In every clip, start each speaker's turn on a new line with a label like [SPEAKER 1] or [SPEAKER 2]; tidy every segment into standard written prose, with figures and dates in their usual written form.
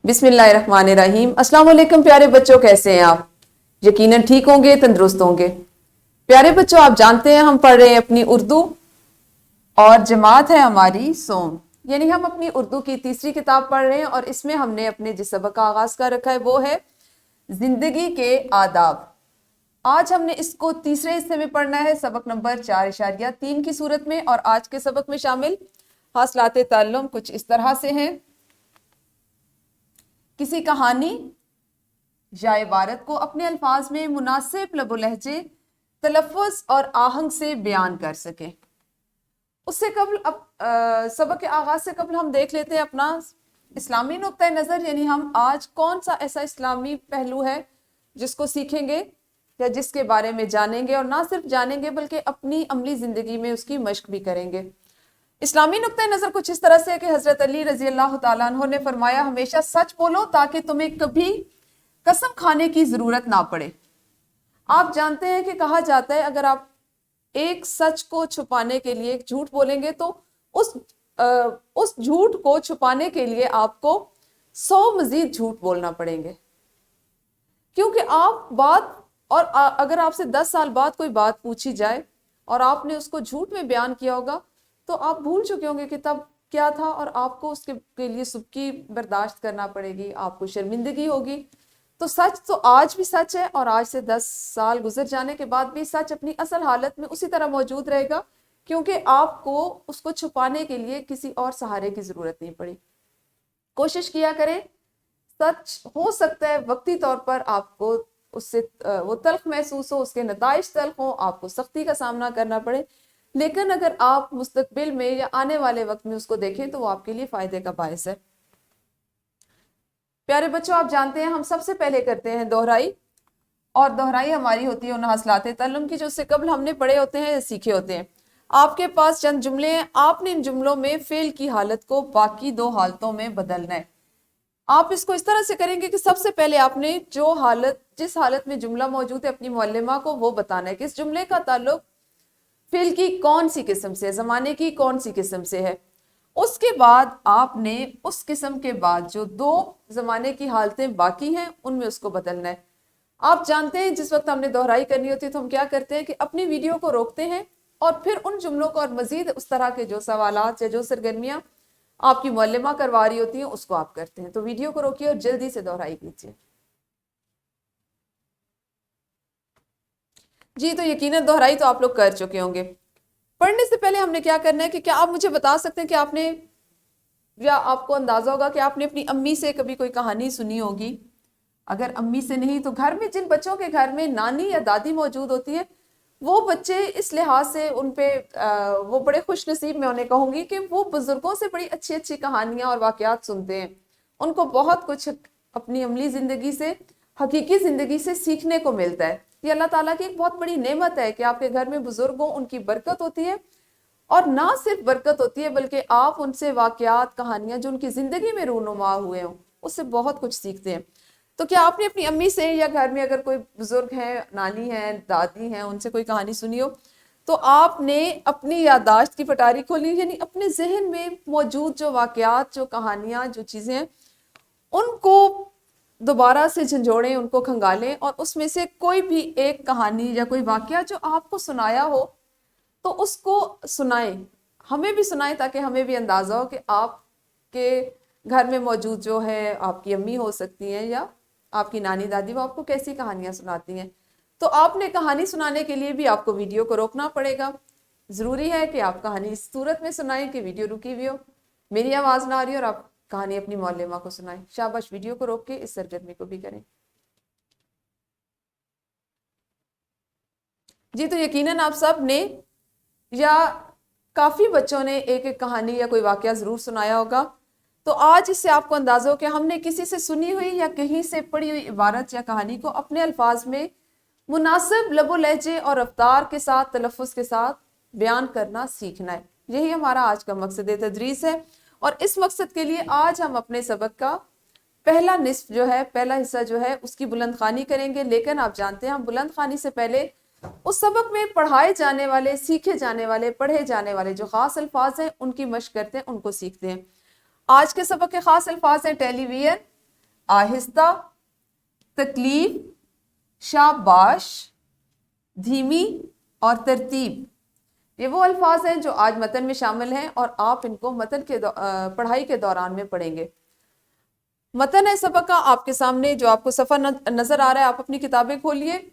[SPEAKER 1] बिस्मिल्लाहिर्रहमानिर्रहीम। अस्सलाम वालेकुम प्यारे बच्चों, कैसे हैं आप? यकीनन ठीक होंगे, तंदुरुस्त होंगे। प्यारे बच्चों, आप जानते हैं हम पढ़ रहे हैं अपनी उर्दू और जमात है हमारी सोम, यानी हम अपनी उर्दू की तीसरी किताब पढ़ रहे हैं और इसमें हमने अपने जिस सबक का आगाज कर रखा है वो है जिंदगी के आदाब। आज हमने इसको तीसरे हिस्से में पढ़ना है, सबक नंबर 4.3 की सूरत में। और आज के सबक में शामिल हासिलात ताल्लुम कुछ इस तरह से हैं। किसी कहानी या इबारत को अपने अल्फाज में मुनासिब लबो लहजे, तलफ़्फ़ुज़ और आहंग से बयान कर सकें। उससे कबल सबक के आगाज से कबल हम देख लेते हैं अपना इस्लामी नुक्ता नज़र, यानी हम आज कौन सा ऐसा इस्लामी पहलू है जिसको सीखेंगे या जिसके बारे में जानेंगे, और ना सिर्फ जानेंगे बल्कि अपनी अमली ज़िंदगी में उसकी मश्क भी करेंगे। इस्लामी नुक्ता नज़र कुछ इस तरह से है कि हज़रत अली रज़ी अल्लाह तआला अन्हु ने फरमाया, हमेशा सच बोलो ताकि तुम्हें कभी कसम खाने की ज़रूरत ना पड़े। आप जानते हैं कि कहा जाता है अगर आप एक सच को छुपाने के लिए एक झूठ बोलेंगे तो उस झूठ को छुपाने के लिए आपको 100 मजीद झूठ बोलना पड़ेंगे, क्योंकि आप बात और अगर आपसे 10 साल बाद कोई बात पूछी जाए और आपने उसको झूठ में बयान किया होगा तो आप भूल चुके होंगे कि तब क्या था, और आपको उसके के लिए सुबकी बर्दाश्त करना पड़ेगी, आपको शर्मिंदगी होगी। तो सच तो आज भी सच है और आज से 10 साल गुजर जाने के बाद भी सच अपनी असल हालत में उसी तरह मौजूद रहेगा, क्योंकि आपको उसको छुपाने के लिए किसी और सहारे की ज़रूरत नहीं पड़ी। कोशिश किया करें, सच हो सकता है वक्ती तौर पर आपको उससे वो तल्ख महसूस हो, उसके नताइज तल्ख हो, आपको सख्ती का सामना करना पड़े, लेकिन अगर आप मुस्तकबिल में या आने वाले वक्त में उसको देखें तो वो आपके लिए फ़ायदे का बायस है। प्यारे बच्चों, आप जानते हैं हम सबसे पहले करते हैं दोहराई, और दोहराई हमारी होती है उन हासिलात ताल्लुम की जो उससे कबल हमने पढ़े होते हैं, सीखे होते हैं। आपके पास चंद जुमले हैं, आपने इन जुमलों में फेल की हालत को बाकी 2 हालतों में बदलना है। आप इसको इस तरह से करेंगे कि सबसे पहले आपने जिस हालत में जुमला मौजूद है अपनी मुअल्लिमा को वो बताना है कि इस जुमले का ताल्लुक फेल की कौन सी किस्म से है, ज़माने की कौन सी किस्म से है। उसके बाद आपने उस किस्म के बाद जो 2 ज़माने की हालतें बाकी हैं उनमें उसको बदलना है। आप जानते हैं जिस वक्त हमने दोहराई करनी होती है तो हम क्या करते हैं कि अपनी वीडियो को रोकते हैं और फिर उन जुमलों को और मजीद उस तरह के जो सवालात या जो सरगर्मियाँ आपकी मुअल्लिमा करवा रही होती हैं उसको आप करते हैं। तो वीडियो को रोकिए और जल्दी से दोहराई कीजिए। जी, तो यकीनन दोहराई तो आप लोग कर चुके होंगे। पढ़ने से पहले हमने क्या करना है कि क्या आप मुझे बता सकते हैं कि आपने या आपको अंदाजा होगा कि आपने अपनी अम्मी से कभी कोई कहानी सुनी होगी। अगर अम्मी से नहीं तो घर में जिन बच्चों के घर में नानी या दादी मौजूद होती है वो बच्चे इस लिहाज से उन पे वो बड़े खुश नसीब में उन्हें कहूँगी कि वो बुजुर्गों से बड़ी अच्छी अच्छी कहानियाँ और वाक़यात सुनते हैं। उनको बहुत कुछ अपनी अमली ज़िंदगी से, हकीकी ज़िंदगी से सीखने को मिलता है। ये अल्लाह ताला की एक बहुत बड़ी नेमत है कि आपके घर में बुजुर्ग हों, उनकी बरकत होती है, और ना सिर्फ बरकत होती है बल्कि आप उनसे वाक़यात, कहानियाँ जो उनकी ज़िंदगी में रूनुमा हुए हों उससे बहुत कुछ सीखते हैं। तो क्या आपने अपनी अम्मी से या घर में अगर कोई बुजुर्ग हैं, नानी हैं, दादी हैं, उनसे कोई कहानी सुनी हो तो आपने अपनी याददाश्त की पटारी खोली, यानी अपने जहन में मौजूद जो वाक़यात, जो कहानियाँ, जो चीज़ें हैं उनको दोबारा से झंझोड़ें, उनको खंगालें और उसमें से कोई भी एक कहानी या कोई वाक़या जो आपको सुनाया हो तो उसको सुनाएं, हमें भी सुनाएं ताकि हमें भी अंदाज़ा हो कि आपके घर में मौजूद जो है आपकी अम्मी हो सकती हैं या आपकी नानी दादी, वो आपको कैसी कहानियाँ सुनाती हैं। तो आपने कहानी सुनाने के लिए भी आपको वीडियो को रोकना पड़ेगा। ज़रूरी है कि आप कहानी इस सूरत में सुनाएं कि वीडियो रुकी हुई हो, मेरी आवाज़ ना आ रही हो और आप कहानी अपनी मौल्लिमा को सुनाएं। शाबाश, वीडियो को रोक के इस सरगर्मी को भी करें। जी, तो यकीनन आप सब ने या काफ़ी बच्चों ने एक एक कहानी या कोई वाक़या ज़रूर सुनाया होगा। तो आज इससे आपको अंदाज़ा हो कि हमने किसी से सुनी हुई या कहीं से पढ़ी हुई इबारत या कहानी को अपने अल्फाज में मुनासिब लबो लहजे और रफ्तार के साथ, तलफ़्फ़ुज़ के साथ बयान करना सीखना है। यही हमारा आज का मकसद तदरीस है, और इस मकसद के लिए आज हम अपने सबक का पहला निस्फ जो है, पहला हिस्सा जो है उसकी बुलंद ख़ानी करेंगे। लेकिन आप जानते हैं हम बुलंद ख़ानी से पहले उस सबक में पढ़ाए जाने वाले, सीखे जाने वाले, पढ़े जाने वाले जो ख़ास अल्फाज हैं उनकी मशक करते हैं, उनको सीखते हैं। आज के सबक के ख़ास अल्फाज हैं टेलीविज़न, आहिस्ता, तकलीफ, शाबाश, धीमी और तरतीब। ये वो अल्फाज हैं जो आज मतन में शामिल हैं और आप इनको मतन के पढ़ाई के दौरान में पढ़ेंगे। मतन है सबक का आपके सामने, जो आपको सफ़ा नज़र आ रहा है, आप अपनी किताबें खोलिए,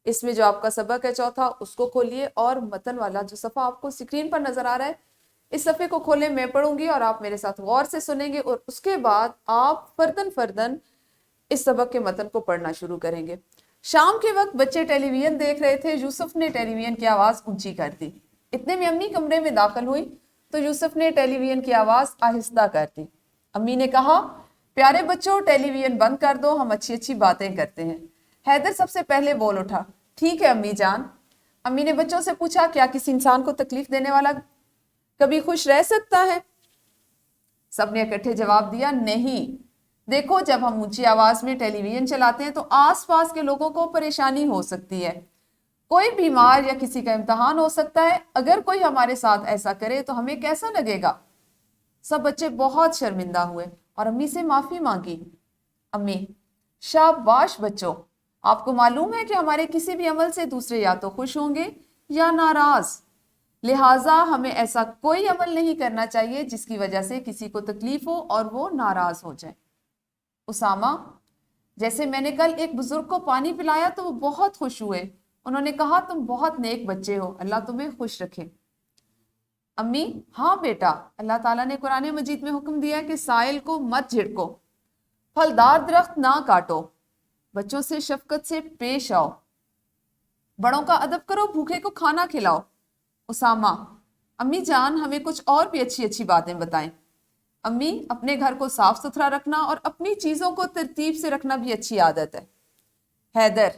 [SPEAKER 1] इसमें जो आपका सबक है चौथा उसको खोलिए और मतन वाला जो सफ़ा आपको स्क्रीन पर नज़र आ रहा है इस सफ़े को खोलें। मैं पढ़ूंगी और आप मेरे साथ गौर से सुनेंगे और उसके बाद आप फर्दन फर्दन इस सबक के मतन को पढ़ना शुरू करेंगे। शाम के वक्त बच्चे टेलीविजन देख रहे थे। यूसुफ ने टेलीविजन की आवाज़ ऊंची कर दी। इतने में अम्मी कमरे में दाखिल हुई तो यूसुफ ने टेलीविजन की आवाज़ आहिस्ता कर दी। अम्मी ने कहा, प्यारे बच्चों टेलीविजन बंद कर दो, हम अच्छी अच्छी बातें करते हैं। हैदर सबसे पहले बोल उठा, ठीक है अम्मी जान। अम्मी ने बच्चों से पूछा, क्या किसी इंसान को तकलीफ देने वाला कभी खुश रह सकता है? सबने इकट्ठे जवाब दिया, नहीं। देखो, जब हम ऊंची आवाज में टेलीविजन चलाते हैं तो आसपास के लोगों को परेशानी हो सकती है, कोई बीमार या किसी का इम्तिहान हो सकता है। अगर कोई हमारे साथ ऐसा करे तो हमें कैसा लगेगा? सब बच्चे बहुत शर्मिंदा हुए और अम्मी से माफी मांगी। अम्मी, शाबाश बच्चों, आपको मालूम है कि हमारे किसी भी अमल से दूसरे या तो खुश होंगे या नाराज, लिहाजा हमें ऐसा कोई अमल नहीं करना चाहिए जिसकी वजह से किसी को तकलीफ हो और वो नाराज हो जाए। उसामा, जैसे मैंने कल एक बुजुर्ग को पानी पिलाया तो वो बहुत खुश हुए, उन्होंने कहा तुम बहुत नेक बच्चे हो, अल्लाह तुम्हें खुश रखे। अम्मी, हाँ बेटा, अल्लाह ताला ने कुरान मजीद में हुक्म दिया है कि साइल को मत झिड़को, फलदार दरख्त ना काटो, बच्चों से शफकत से पेश आओ, बड़ों का अदब करो, भूखे को खाना खिलाओ। उसामा, अम्मी जान हमें कुछ और भी अच्छी अच्छी बातें बताएं। अम्मी, अपने घर को साफ सुथरा रखना और अपनी चीजों को तरतीब से रखना भी अच्छी आदत है। हैदर,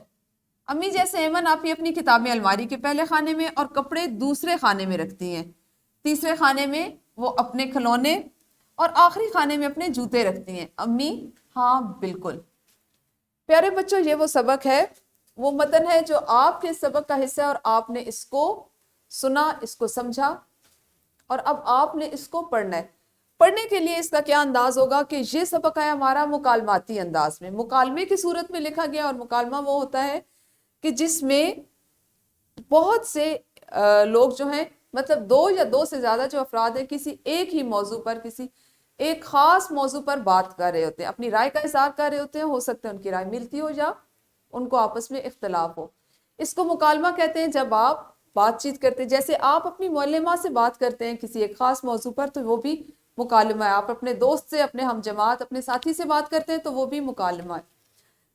[SPEAKER 1] अम्मी जैसे एमन आप ही अपनी किताबें अलमारी के पहले खाने में और कपड़े दूसरे खाने में रखती हैं, तीसरे खाने में वो अपने खिलौने और आखिरी खाने में अपने जूते रखती हैं। अम्मी, हाँ बिल्कुल। प्यारे बच्चों, ये वो सबक है, वो मतन है जो आपके सबक का हिस्सा है और आपने इसको सुना, इसको समझा और अब आपने इसको पढ़ना है। पढ़ने के लिए इसका क्या अंदाज होगा कि ये सबक है हमारा मुकालमाती अंदाज में, मुकालमे की सूरत में लिखा गया। और मुकालमा वो होता है कि जिसमें बहुत से लोग जो हैं, मतलब दो या दो से ज्यादा जो अफराद हैं, किसी एक ही मौजू पर, किसी एक खास मौजू पर बात कर रहे होते हैं, अपनी राय का इज़हार कर रहे होते हैं। हो सकता है उनकी राय मिलती हो या उनको आपस में इख्तलाफ हो। इसको मुकालमा कहते हैं। जब आप बातचीत करते हैं, जैसे आप अपनी मुअल्लिमा से बात करते हैं किसी एक खास मौजू पर, तो वो भी मुकालमा है। आप अपने दोस्त से, अपने हम जमात, अपने साथी से बात करते हैं तो वो भी मुकालमा है।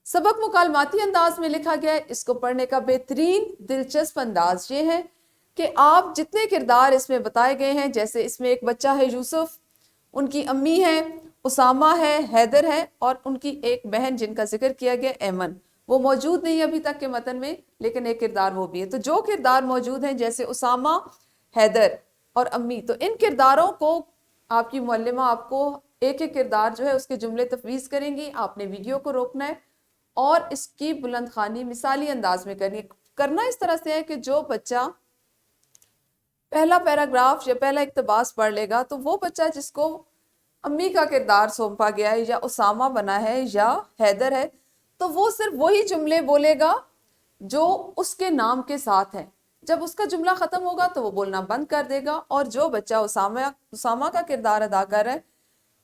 [SPEAKER 1] सबक मुकालमाती अंदाज में लिखा गया है। इसको पढ़ने का बेहतरीन दिलचस्प अंदाज ये है कि आप जितने किरदार इसमें बताए गए हैं, जैसे इसमें एक बच्चा है यूसुफ, उनकी अम्मी है, उसामा है, हैदर है और उनकी एक बहन जिनका जिक्र किया गया एमन, वो मौजूद नहीं अभी तक के मतन में, लेकिन एक किरदार वो भी है। तो जो किरदार मौजूद हैं जैसे उसामा, हैदर और अम्मी, तो इन किरदारों को आपकी मुअल्लिमा आपको एक एक किरदार जो है उसके जुमले तफवीज़ करेंगी। आपने वीडियो को रोकना है और इसकी बुलंद खानी मिसाली अंदाज में करनी है। करना इस तरह से है कि जो बच्चा पहला पैराग्राफ या पहला इक्तबास पढ़ लेगा, तो वो बच्चा जिसको अम्मी का किरदार सौंपा गया है या उसामा बना है या हैदर है, तो वो सिर्फ वही जुमले बोलेगा जो उसके नाम के साथ है। जब उसका जुमला खत्म होगा तो वो बोलना बंद कर देगा और जो बच्चा उसामा का किरदार अदा कर रहा है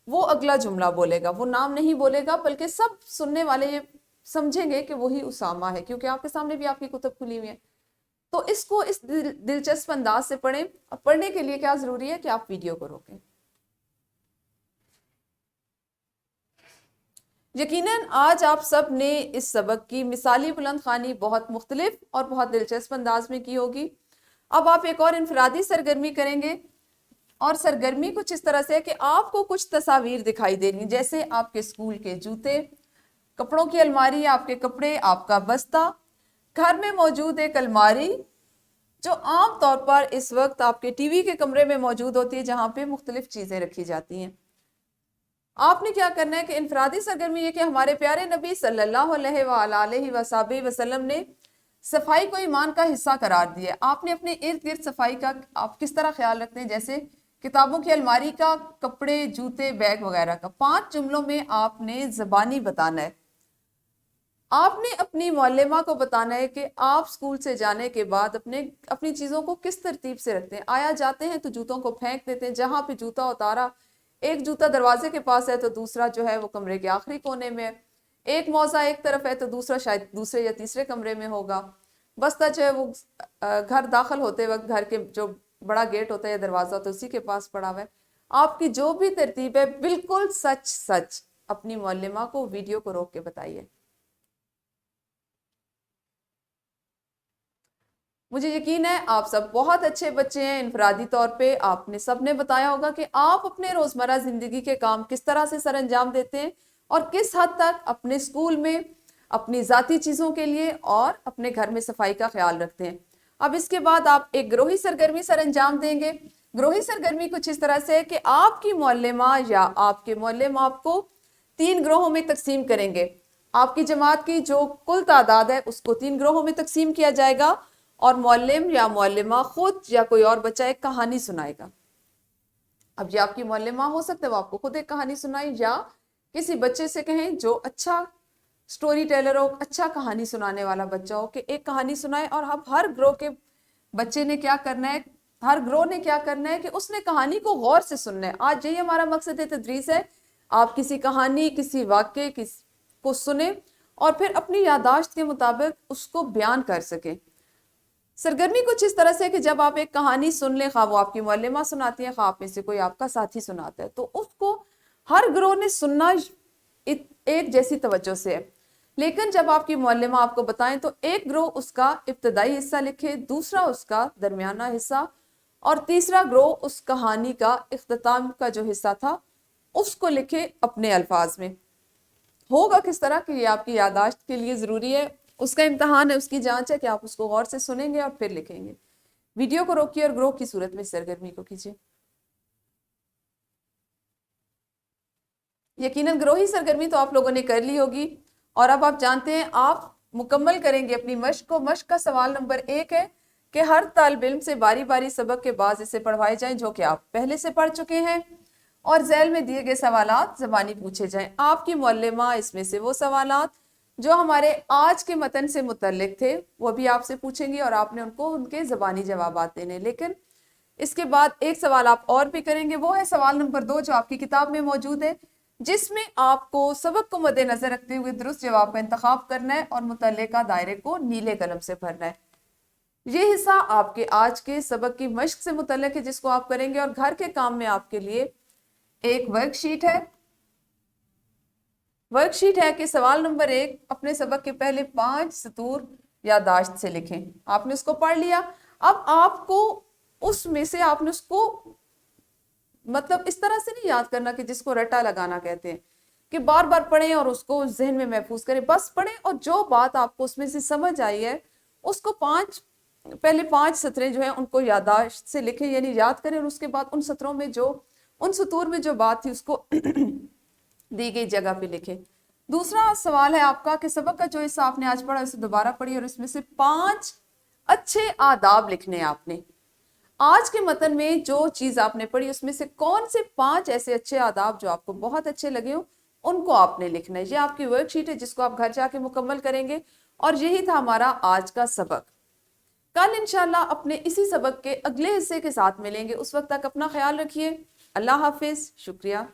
[SPEAKER 1] वो अगला जुमला बोलेगा, वो नाम नहीं बोलेगा, बल्कि सब सुनने वाले ये समझेंगे कि वही उसामा है, क्योंकि आपके सामने भी आपकी कुतुब खुली हुई है। तो इसको इस दिलचस्प अंदाज से पढ़ें। और पढ़ने के लिए क्या जरूरी है कि आप वीडियो को रोकें। यकीनन आज आप सब ने इस सबक की मिसाली बुलंद खानी बहुत मुख्तलिफ और बहुत दिलचस्प अंदाज में की होगी। अब आप एक और इनफरादी सरगर्मी करेंगे और सरगर्मी कुछ इस तरह से है कि आपको कुछ तस्वीर दिखाई देनी, जैसे आपके स्कूल के जूते, कपड़ों की अलमारी, आपके कपड़े, आपका बस्ता, घर में मौजूद एक अलमारी जो आम तौर पर इस वक्त आपके टीवी के कमरे में मौजूद होती है, जहाँ पे मुख्तलिफ चीज़ें रखी जाती हैं। आपने क्या करना है कि इनफरादी सरगर्मी ये कि हमारे प्यारे नबी सल्लल्लाहु अलैहि वसल्लम ने सफाई को ईमान का हिस्सा करार दिया। आपने अपने इर्द गिर्द सफाई का आप किस तरह ख्याल रखते हैं, जैसे किताबों की अलमारी का, कपड़े, जूते, बैग वगैरह का। 5 जुमलों में आपने ज़बानी बताना है। आपने अपनी मौल्लिमा को बताना है कि आप स्कूल से जाने के बाद अपनी चीज़ों को किस तरतीब से रखते हैं। आया जाते हैं तो जूतों को फेंक देते हैं, जहाँ पे जूता उतारा, एक जूता दरवाजे के पास है तो दूसरा जो है वो कमरे के आखिरी कोने में है, एक मौजा एक तरफ है तो दूसरा शायद दूसरे या तीसरे कमरे में होगा, बस्ता जो है वो घर दाखिल होते वक्त घर के जो बड़ा गेट होता है या दरवाज़ा तो उसी के पास पड़ा हुआ है। आपकी जो भी तरतीब है बिल्कुल सच सच अपनी मौल्लिमा को वीडियो को रोक के बताइए। मुझे यकीन है आप सब बहुत अच्छे बच्चे हैं। इनफरादी तौर पे आपने सबने बताया होगा कि आप अपने रोज़मर्रा ज़िंदगी के काम किस तरह से सर अंजाम देते हैं और किस हद तक अपने स्कूल में अपनी ज़ाती चीज़ों के लिए और अपने घर में सफाई का ख्याल रखते हैं। अब इसके बाद आप एक ग्रोही सरगर्मी सर अंजाम देंगे। ग्रोही सरगर्मी कुछ इस तरह से है कि आपकी मौल्लिमा या आपके मौल्लिम आपको 3 ग्रोहों में तकसीम करेंगे। आपकी जमात की जो कुल तादाद है उसको 3 ग्रोहों में तकसीम किया जाएगा और मौल्लिम या मौल्लिमा खुद या कोई और बच्चा एक कहानी सुनाएगा। अब ये आपकी मौल्लिमा हो सकता है वो आपको खुद एक कहानी सुनाए या किसी बच्चे से कहें जो अच्छा स्टोरी टेलर हो, अच्छा कहानी सुनाने वाला बच्चा हो कि एक कहानी सुनाए। और अब हर ग्रोह के बच्चे ने क्या करना है, हर ग्रोह ने क्या करना है कि उसने कहानी को गौर से सुनना है। आज यही हमारा मकसद तदरीस है। आप किसी कहानी, किसी वाक्य को सुने और फिर अपनी यादाश्त के मुताबिक उसको बयान कर सकें। सरगर्मी कुछ इस तरह से कि जब आप एक कहानी सुन लें, खा वो आपकी मौल्लिमा सुनाती है, खा आप में से कोई आपका साथी सुनाता है, तो उसको हर ग्रोह ने सुनना एक जैसी तवज्जो से है। लेकिन जब आपकी मौल्लिमा आपको बताएं तो एक ग्रोह उसका इब्तदाई हिस्सा लिखे, दूसरा उसका दरमियाना हिस्सा और तीसरा ग्रोह उस कहानी का इख्तिताम का जो हिस्सा था उसको लिखे अपने अल्फाज में। होगा किस तरह कि ये आपकी यादाश्त के लिए ज़रूरी है, उसका इम्तहान है, उसकी जांच है कि आप उसको गौर से सुनेंगे और फिर लिखेंगे। वीडियो को रोकिए और ग्रोह की सूरत में सरगर्मी को कीजिए। यकीनन ग्रोही सरगर्मी तो आप लोगों ने कर ली होगी और अब आप जानते हैं आप मुकम्मल करेंगे अपनी मश्क को। मश्क का सवाल नंबर 1 है कि हर तालिब इल्म से बारी बारी सबक के बाद इसे पढ़वाए जाएं जो कि आप पहले से पढ़ चुके हैं और झैल में दिए गए सवालात ज़बानी पूछे जाएं। आपकी मौल्लिमा इसमें से वो सवालात जो हमारे आज के मतन से मुतल्लिक थे वो भी आपसे पूछेंगी और आपने उनको उनके ज़बानी जवाबात देने। लेकिन इसके बाद एक सवाल आप और भी करेंगे, वो है सवाल नंबर 2 जो आपकी किताब में मौजूद है, जिसमें आपको सबक को मद्देनजर रखते हुए दुरुस्त जवाब का इंतखाब करना है और मुतल्लिका दायरे को नीले कलम से भरना है। ये हिस्सा आपके आज के सबक की मश्क से मुतल्लिक है जिसको आप करेंगे। और घर के काम में आपके लिए एक वर्कशीट है। वर्कशीट है कि सवाल नंबर 1 अपने सबक के पहले 5 सतूर यादाश्त से लिखें। आपने उसको पढ़ लिया। अब आपको उसमें से आपने उसको मतलब इस तरह से नहीं याद करना कि जिसको रट्टा लगाना कहते हैं कि बार बार पढ़ें और उसको जहन में महफूज करें। बस पढ़ें और जो बात आपको उसमें से समझ आई है उसको पहले 5 सतरें जो है उनको यादाश्त से लिखें, यानी याद करें और उसके बाद उन सतरों में उन सतूर में जो बात थी उसको दी गई जगह पे लिखें। दूसरा सवाल है आपका कि सबक का जो हिस्सा आपने आज पढ़ा उसे दोबारा पढ़िए और इसमें से 5 अच्छे आदाब लिखने हैं आपने। आज के मतन में जो चीज आपने पढ़ी उसमें से कौन से 5 ऐसे अच्छे आदाब जो आपको बहुत अच्छे लगे हो उनको आपने लिखना है। ये आपकी वर्कशीट है जिसको आप घर जाके मुकम्मल करेंगे और यही था हमारा आज का सबक। कल इंशाल्लाह अपने इसी सबक के अगले हिस्से के साथ मिलेंगे। उस वक्त तक अपना ख्याल रखिए। अल्लाह हाफिज। शुक्रिया।